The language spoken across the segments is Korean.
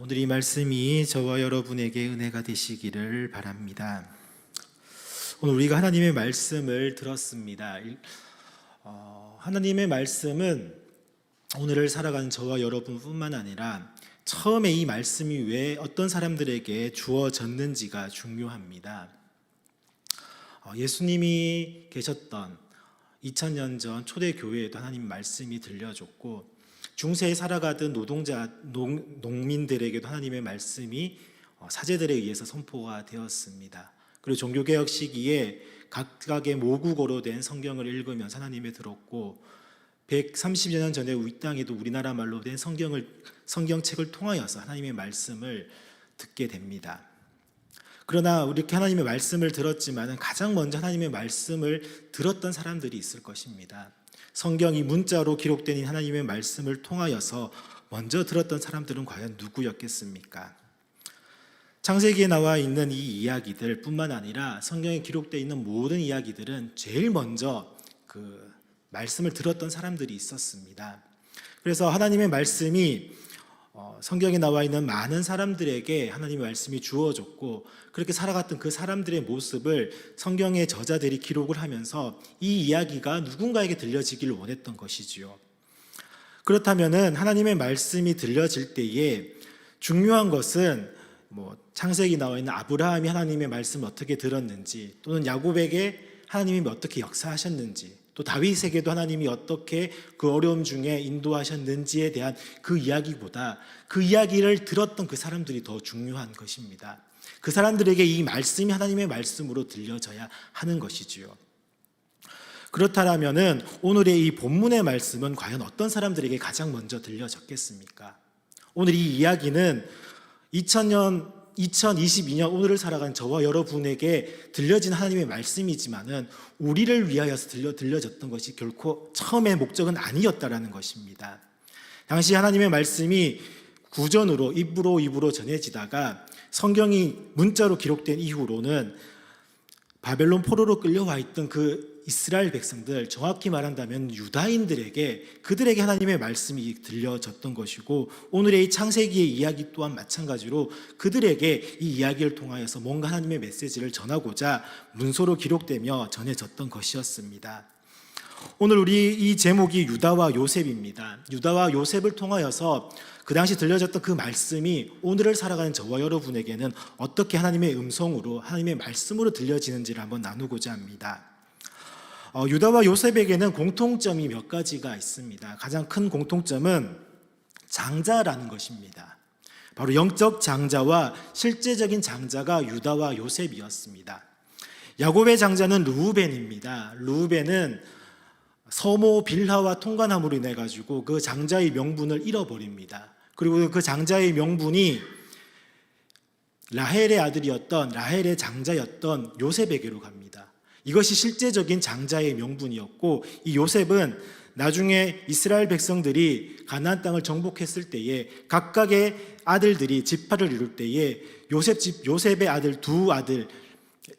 오늘 이 말씀이 저와 여러분에게 은혜가 되시기를 바랍니다. 오늘 우리가 하나님의 말씀을 들었습니다. 하나님의 말씀은 오늘을 살아가는 저와 여러분뿐만 아니라 처음에 이 말씀이 왜 어떤 사람들에게 주어졌는지가 중요합니다. 예수님이 계셨던 2000년 전 초대교회에도 하나님 말씀이 들려줬고, 중세에 살아가던 농민들에게도 하나님의 말씀이 사제들에 의해서 선포가 되었습니다. 그리고 종교개혁 시기에 각각의 모국어로 된 성경을 읽으면서 하나님의 들었고, 130여 년 전에 이 땅에도 우리나라 말로 된 성경책을 통하여서 하나님의 말씀을 듣게 됩니다. 그러나 이렇게 하나님의 말씀을 들었지만 가장 먼저 하나님의 말씀을 들었던 사람들이 있을 것입니다. 성경이 문자로 기록된 이 하나님의 말씀을 통하여서 먼저 들었던 사람들은 과연 누구였겠습니까? 창세기에 나와 있는 이 이야기들 뿐만 아니라 성경에 기록되어 있는 모든 이야기들은 제일 먼저 그 말씀을 들었던 사람들이 있었습니다. 그래서 하나님의 말씀이 성경에 나와 있는 많은 사람들에게 하나님의 말씀이 주어졌고, 그렇게 살아갔던 그 사람들의 모습을 성경의 저자들이 기록을 하면서 이 이야기가 누군가에게 들려지기를 원했던 것이지요. 그렇다면 하나님의 말씀이 들려질 때에 중요한 것은 창세기 나와 있는 아브라함이 하나님의 말씀을 어떻게 들었는지, 또는 야곱에게 하나님이 어떻게 역사하셨는지, 또 다윗에게도 하나님이 어떻게 그 어려움 중에 인도하셨는지에 대한 그 이야기보다 그 이야기를 들었던 그 사람들이 더 중요한 것입니다. 그 사람들에게 이 말씀이 하나님의 말씀으로 들려져야 하는 것이지요. 그렇다면 오늘의 이 본문의 말씀은 과연 어떤 사람들에게 가장 먼저 들려졌겠습니까? 오늘 이 이야기는 2022년 오늘을 살아가는 저와 여러분에게 들려진 하나님의 말씀이지만은 우리를 위하여서 들려졌던 것이 결코 처음의 목적은 아니었다라는 것입니다. 당시 하나님의 말씀이 구전으로 입으로 전해지다가 성경이 문자로 기록된 이후로는 바벨론 포로로 끌려와 있던 그 이스라엘 백성들, 정확히 말한다면 유다인들에게 그들에게 하나님의 말씀이 들려졌던 것이고, 오늘의 이 창세기의 이야기 또한 마찬가지로 그들에게 이 이야기를 통하여서 뭔가 하나님의 메시지를 전하고자 문서로 기록되며 전해졌던 것이었습니다. 오늘 우리 이 제목이 유다와 요셉입니다. 유다와 요셉을 통하여서 그 당시 들려졌던 그 말씀이 오늘을 살아가는 저와 여러분에게는 어떻게 하나님의 음성으로, 하나님의 말씀으로 들려지는지를 한번 나누고자 합니다. 유다와 요셉에게는 공통점이 몇 가지가 있습니다. 가장 큰 공통점은 장자라는 것입니다. 바로 영적 장자와 실제적인 장자가 유다와 요셉이었습니다. 야곱의 장자는 르우벤입니다. 르우벤은 서모 빌하와 통관함으로 인해 가지고 그 장자의 명분을 잃어버립니다. 그리고 그 장자의 명분이 라헬의 장자였던 요셉에게로 갑니다. 이것이 실제적인 장자의 명분이었고, 이 요셉은 나중에 이스라엘 백성들이 가나안 땅을 정복했을 때에 각각의 아들들이 지파를 이룰 때에 요셉의 아들 두 아들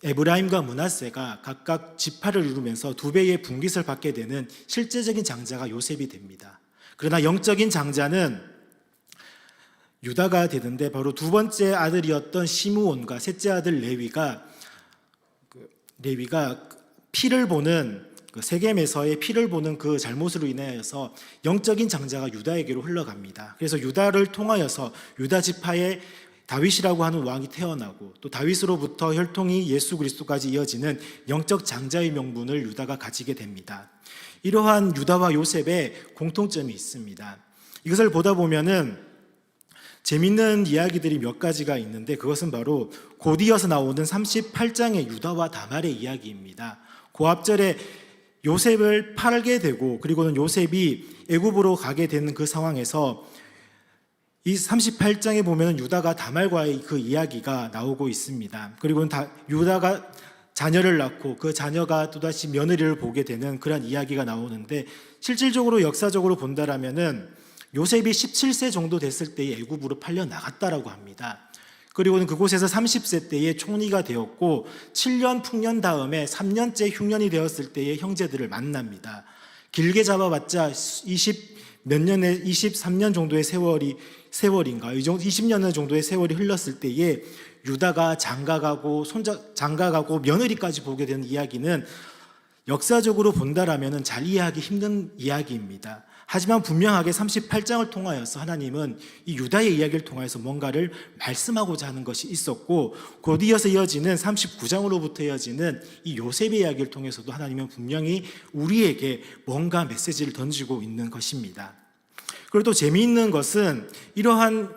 에브라임과 므낫세가 각각 지파를 이루면서 두 배의 분깃을 받게 되는 실제적인 장자가 요셉이 됩니다. 그러나 영적인 장자는 유다가 되는데, 바로 두 번째 아들이었던 시므온과 셋째 아들 레위가 피를 보는 세겜에서의 피를 보는 그 잘못으로 인하여서 영적인 장자가 유다에게로 흘러갑니다. 그래서 유다를 통하여서 유다 지파의 다윗이라고 하는 왕이 태어나고, 또 다윗으로부터 혈통이 예수 그리스도까지 이어지는 영적 장자의 명분을 유다가 가지게 됩니다. 이러한 유다와 요셉의 공통점이 있습니다. 이것을 보다 보면은 재밌는 이야기들이 몇 가지가 있는데, 그것은 바로 곧 이어서 나오는 38장의 유다와 다말의 이야기입니다. 그 앞절에 요셉을 팔게 되고, 그리고는 요셉이 애굽으로 가게 되는 그 상황에서 이 38장에 보면 유다가 다말과의 그 이야기가 나오고 있습니다. 그리고는 유다가 자녀를 낳고 그 자녀가 또다시 며느리를 보게 되는 그런 이야기가 나오는데, 실질적으로 역사적으로 본다라면은 요셉이 17세 정도 됐을 때에 애굽으로 팔려 나갔다라고 합니다. 그리고는 그곳에서 30세 때에 총리가 되었고, 7년 풍년 다음에 3년째 흉년이 되었을 때에 형제들을 만납니다. 길게 잡아봤자 몇 년의 23년 정도의 세월인가, 이 정도 20년 정도의 세월이 흘렀을 때에 유다가 장가가고 며느리까지 보게 되는 이야기는 역사적으로 본다라면 잘 이해하기 힘든 이야기입니다. 하지만 분명하게 38장을 통하여서 하나님은 이 유다의 이야기를 통하여서 뭔가를 말씀하고자 하는 것이 있었고, 곧 이어서 이어지는 39장으로부터 이어지는 이 요셉의 이야기를 통해서도 하나님은 분명히 우리에게 뭔가 메시지를 던지고 있는 것입니다. 그리고 또 재미있는 것은 이러한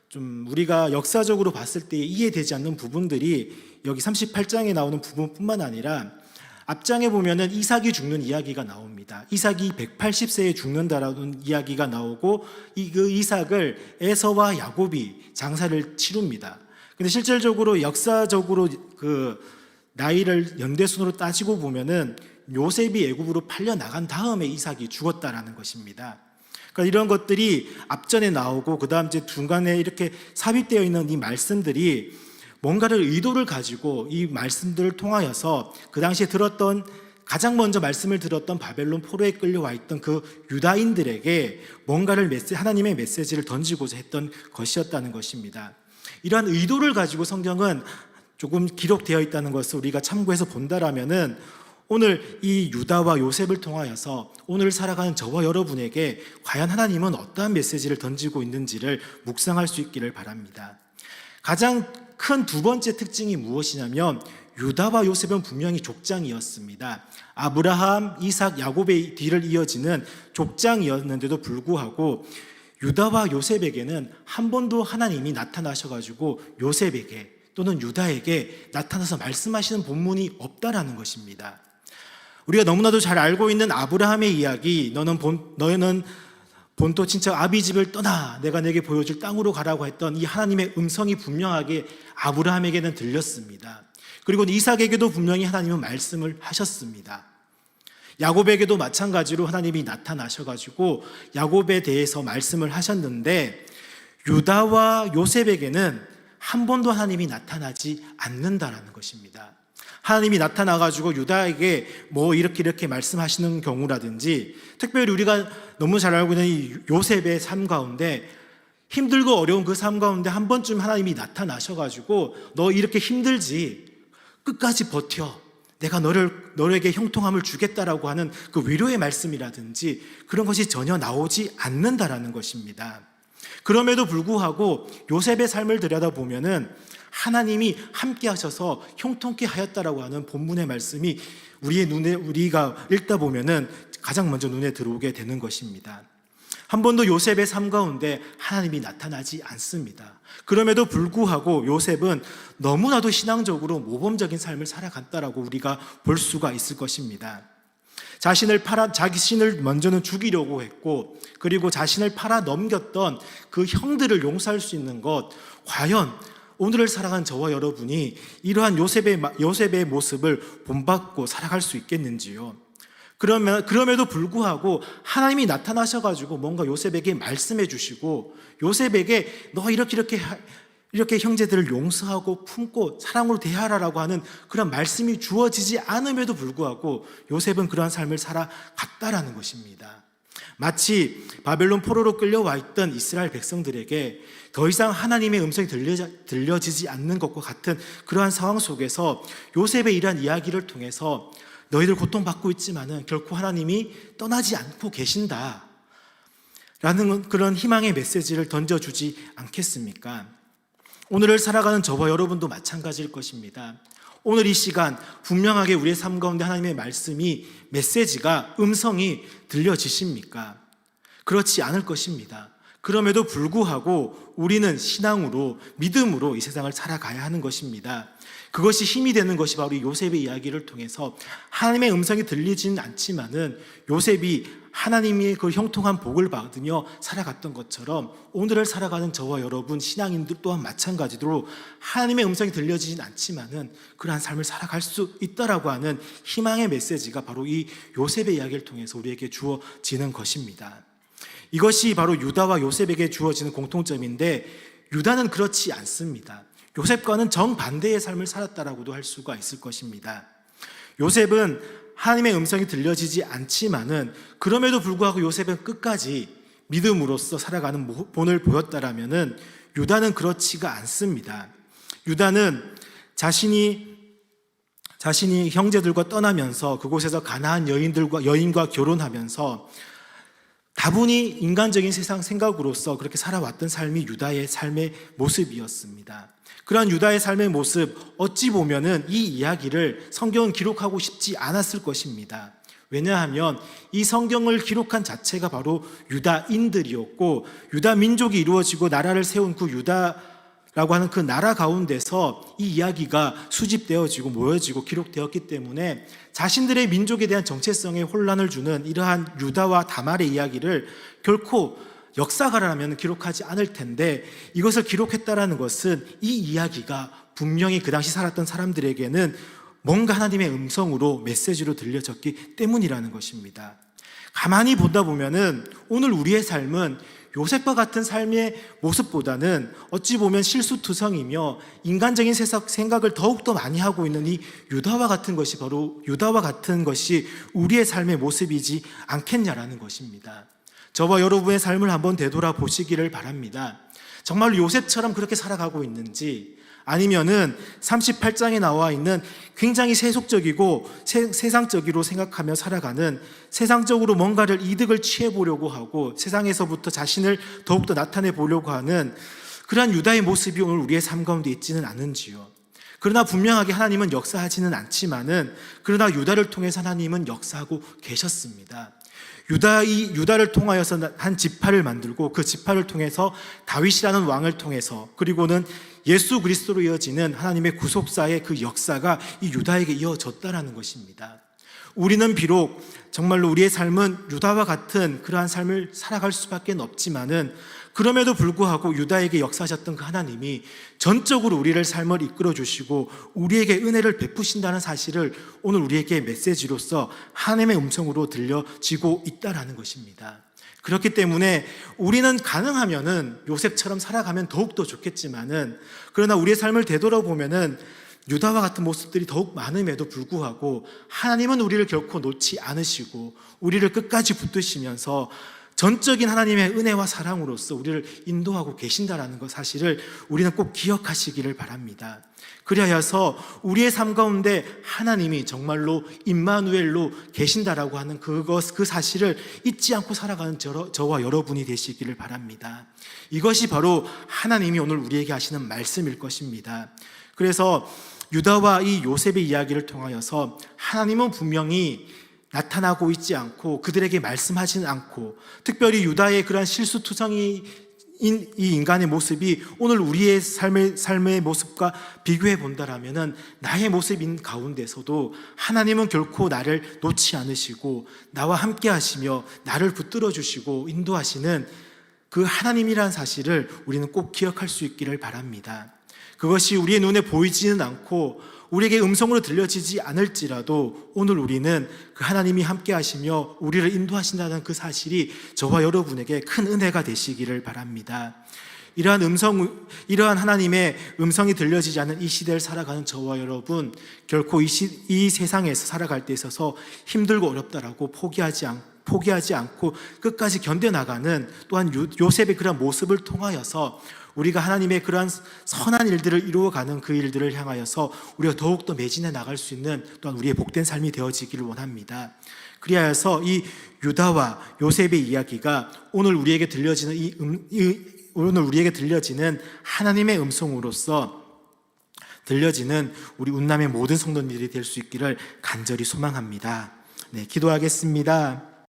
좀 우리가 역사적으로 봤을 때 이해되지 않는 부분들이 여기 38장에 나오는 부분뿐만 아니라 앞장에 보면은 이삭이 죽는 이야기가 나옵니다. 이삭이 180세에 죽는다라는 이야기가 나오고 그 이삭을 에서와 야곱이 장사를 치릅니다. 근데 실질적으로 역사적으로 그 나이를 연대순으로 따지고 보면은 요셉이 애굽으로 팔려 나간 다음에 이삭이 죽었다라는 것입니다. 그러니까 이런 것들이 앞전에 나오고 그다음 이제 중간에 이렇게 삽입되어 있는 이 말씀들이 뭔가를 의도를 가지고 이 말씀들을 통하여서 그 당시에 들었던 가장 먼저 말씀을 들었던 바벨론 포로에 끌려와 있던 그 유다인들에게 뭔가를 하나님의 메시지를 던지고자 했던 것이었다는 것입니다. 이러한 의도를 가지고 성경은 조금 기록되어 있다는 것을 우리가 참고해서 본다라면은 오늘 이 유다와 요셉을 통하여서 오늘 살아가는 저와 여러분에게 과연 하나님은 어떠한 메시지를 던지고 있는지를 묵상할 수 있기를 바랍니다. 가장 큰 두 번째 특징이 무엇이냐면 유다와 요셉은 분명히 족장이었습니다. 아브라함, 이삭, 야곱의 뒤를 이어지는 족장이었는데도 불구하고 유다와 요셉에게는 한 번도 하나님이 나타나셔가지고 요셉에게 또는 유다에게 나타나서 말씀하시는 본문이 없다라는 것입니다. 우리가 너무나도 잘 알고 있는 아브라함의 이야기, 너는 본토 친척 아비 집을 떠나 내가 내게 보여줄 땅으로 가라고 했던 이 하나님의 음성이 분명하게 아브라함에게는 들렸습니다. 그리고 이삭에게도 분명히 하나님은 말씀을 하셨습니다. 야곱에게도 마찬가지로 하나님이 나타나셔가지고 야곱에 대해서 말씀을 하셨는데 유다와 요셉에게는 한 번도 하나님이 나타나지 않는다라는 것입니다. 하나님이 나타나가지고 유다에게 뭐 이렇게 말씀하시는 경우라든지, 특별히 우리가 너무 잘 알고 있는 이 요셉의 삶 가운데 힘들고 어려운 그 삶 가운데 한 번쯤 하나님이 나타나셔가지고 너 이렇게 힘들지 끝까지 버텨, 내가 너에게 형통함을 주겠다라고 하는 그 위로의 말씀이라든지 그런 것이 전혀 나오지 않는다라는 것입니다. 그럼에도 불구하고 요셉의 삶을 들여다보면은 하나님이 함께 하셔서 형통케 하였다라고 하는 본문의 말씀이 우리가 읽다 보면은 가장 먼저 눈에 들어오게 되는 것입니다. 한 번도 요셉의 삶 가운데 하나님이 나타나지 않습니다. 그럼에도 불구하고 요셉은 너무나도 신앙적으로 모범적인 삶을 살아갔다라고 우리가 볼 수가 있을 것입니다. 자신을 먼저는 죽이려고 했고, 그리고 자신을 팔아 넘겼던 그 형들을 용서할 수 있는 것, 과연 오늘을 살아간 저와 여러분이 이러한 요셉의 모습을 본받고 살아갈 수 있겠는지요? 그럼에도 불구하고 하나님이 나타나셔가지고 뭔가 요셉에게 말씀해 주시고, 요셉에게 너 이렇게 형제들을 용서하고 품고 사랑으로 대하라라고 하는 그런 말씀이 주어지지 않음에도 불구하고 요셉은 그러한 삶을 살아갔다라는 것입니다. 마치 바벨론 포로로 끌려와 있던 이스라엘 백성들에게 더 이상 하나님의 음성이 들려지지 않는 것과 같은 그러한 상황 속에서 요셉의 이러한 이야기를 통해서 너희들 고통받고 있지만은 결코 하나님이 떠나지 않고 계신다 라는 그런 희망의 메시지를 던져주지 않겠습니까? 오늘을 살아가는 저와 여러분도 마찬가지일 것입니다. 오늘 이 시간 분명하게 우리의 삶 가운데 하나님의 말씀이, 메시지가, 음성이 들려지십니까? 그렇지 않을 것입니다. 그럼에도 불구하고 우리는 신앙으로, 믿음으로 이 세상을 살아가야 하는 것입니다. 그것이 힘이 되는 것이 바로 요셉의 이야기를 통해서 하나님의 음성이 들리지는 않지만은 요셉이 하나님의 그 형통한 복을 받으며 살아갔던 것처럼 오늘을 살아가는 저와 여러분 신앙인들 또한 마찬가지로 하나님의 음성이 들려지진 않지만은 그러한 삶을 살아갈 수 있다라고 하는 희망의 메시지가 바로 이 요셉의 이야기를 통해서 우리에게 주어지는 것입니다. 이것이 바로 유다와 요셉에게 주어지는 공통점인데, 유다는 그렇지 않습니다. 요셉과는 정반대의 삶을 살았다라고도 할 수가 있을 것입니다. 요셉은 하나님의 음성이 들려지지 않지만은 그럼에도 불구하고 요셉은 끝까지 믿음으로써 살아가는 본을 보였다라면은 유다는 그렇지가 않습니다. 유다는 자신이 형제들과 떠나면서 그곳에서 가나안 여인과 결혼하면서 다분히 인간적인 세상 생각으로서 그렇게 살아왔던 삶이 유다의 삶의 모습이었습니다. 그러한 유다의 삶의 모습, 어찌 보면은 이 이야기를 성경은 기록하고 싶지 않았을 것입니다. 왜냐하면 이 성경을 기록한 자체가 바로 유다인들이었고, 유다 민족이 이루어지고 나라를 세운 그 유다라고 하는 그 나라 가운데서 이 이야기가 수집되어지고 모여지고 기록되었기 때문에 자신들의 민족에 대한 정체성에 혼란을 주는 이러한 유다와 다말의 이야기를 결코 역사가라면 기록하지 않을 텐데, 이것을 기록했다라는 것은 이 이야기가 분명히 그 당시 살았던 사람들에게는 뭔가 하나님의 음성으로 메시지로 들려졌기 때문이라는 것입니다. 가만히 보다 보면은 오늘 우리의 삶은 요셉과 같은 삶의 모습보다는 어찌 보면 실수투성이며 인간적인 생각을 더욱더 많이 하고 있는 이 유다와 같은 것이 우리의 삶의 모습이지 않겠냐라는 것입니다. 저와 여러분의 삶을 한번 되돌아보시기를 바랍니다. 정말로 요셉처럼 그렇게 살아가고 있는지, 아니면은 38장에 나와 있는 굉장히 세속적이고 세상적으로 생각하며 살아가는, 세상적으로 뭔가를 이득을 취해보려고 하고 세상에서부터 자신을 더욱더 나타내 보려고 하는 그러한 유다의 모습이 오늘 우리의 삶 가운데 있지는 않은지요. 그러나 분명하게 하나님은 역사하지는 않지만은, 그러나 유다를 통해서 하나님은 역사하고 계셨습니다. 유다를 통하여서 한 지파를 만들고 그 지파를 통해서 다윗이라는 왕을 통해서, 그리고는 예수 그리스도로 이어지는 하나님의 구속사의 그 역사가 이 유다에게 이어졌다라는 것입니다. 우리는 비록 정말로 우리의 삶은 유다와 같은 그러한 삶을 살아갈 수밖에 없지만은, 그럼에도 불구하고 유다에게 역사하셨던 그 하나님이 전적으로 우리를 삶을 이끌어 주시고 우리에게 은혜를 베푸신다는 사실을 오늘 우리에게 메시지로서 하나님의 음성으로 들려지고 있다라는 것입니다. 그렇기 때문에 우리는 가능하면은 요셉처럼 살아가면 더욱더 좋겠지만은, 그러나 우리의 삶을 되돌아보면은 유다와 같은 모습들이 더욱 많음에도 불구하고 하나님은 우리를 결코 놓지 않으시고 우리를 끝까지 붙드시면서 전적인 하나님의 은혜와 사랑으로서 우리를 인도하고 계신다라는 것 사실을 우리는 꼭 기억하시기를 바랍니다. 그리하여서 우리의 삶 가운데 하나님이 정말로 임마누엘로 계신다라고 하는 그 사실을 잊지 않고 살아가는 저와 여러분이 되시기를 바랍니다. 이것이 바로 하나님이 오늘 우리에게 하시는 말씀일 것입니다. 그래서 유다와 이 요셉의 이야기를 통하여서 하나님은 분명히 나타나고 있지 않고 그들에게 말씀하지는 않고, 특별히 유다의 그러한 실수투성이인 이 인간의 모습이 오늘 우리의 삶의 모습과 비교해 본다라면은 나의 모습인 가운데서도 하나님은 결코 나를 놓지 않으시고 나와 함께 하시며 나를 붙들어 주시고 인도하시는 그 하나님이라는 사실을 우리는 꼭 기억할 수 있기를 바랍니다. 그것이 우리의 눈에 보이지는 않고 우리에게 음성으로 들려지지 않을지라도 오늘 우리는 그 하나님이 함께 하시며 우리를 인도하신다는 그 사실이 저와 여러분에게 큰 은혜가 되시기를 바랍니다. 이러한 하나님의 음성이 들려지지 않는 이 시대를 살아가는 저와 여러분, 결코 이 세상에서 살아갈 때 있어서 힘들고 어렵다라고 포기하지 않고 끝까지 견뎌나가는, 또한 요셉의 그런 모습을 통하여서 우리가 하나님의 그러한 선한 일들을 이루어가는 그 일들을 향하여서 우리가 더욱더 매진해 나갈 수 있는, 또한 우리의 복된 삶이 되어지기를 원합니다. 그리하여서 이 유다와 요셉의 이야기가 오늘 우리에게 들려지는 하나님의 음성으로서 들려지는 우리 운남의 모든 성도님들이 될 수 있기를 간절히 소망합니다. 네, 기도하겠습니다.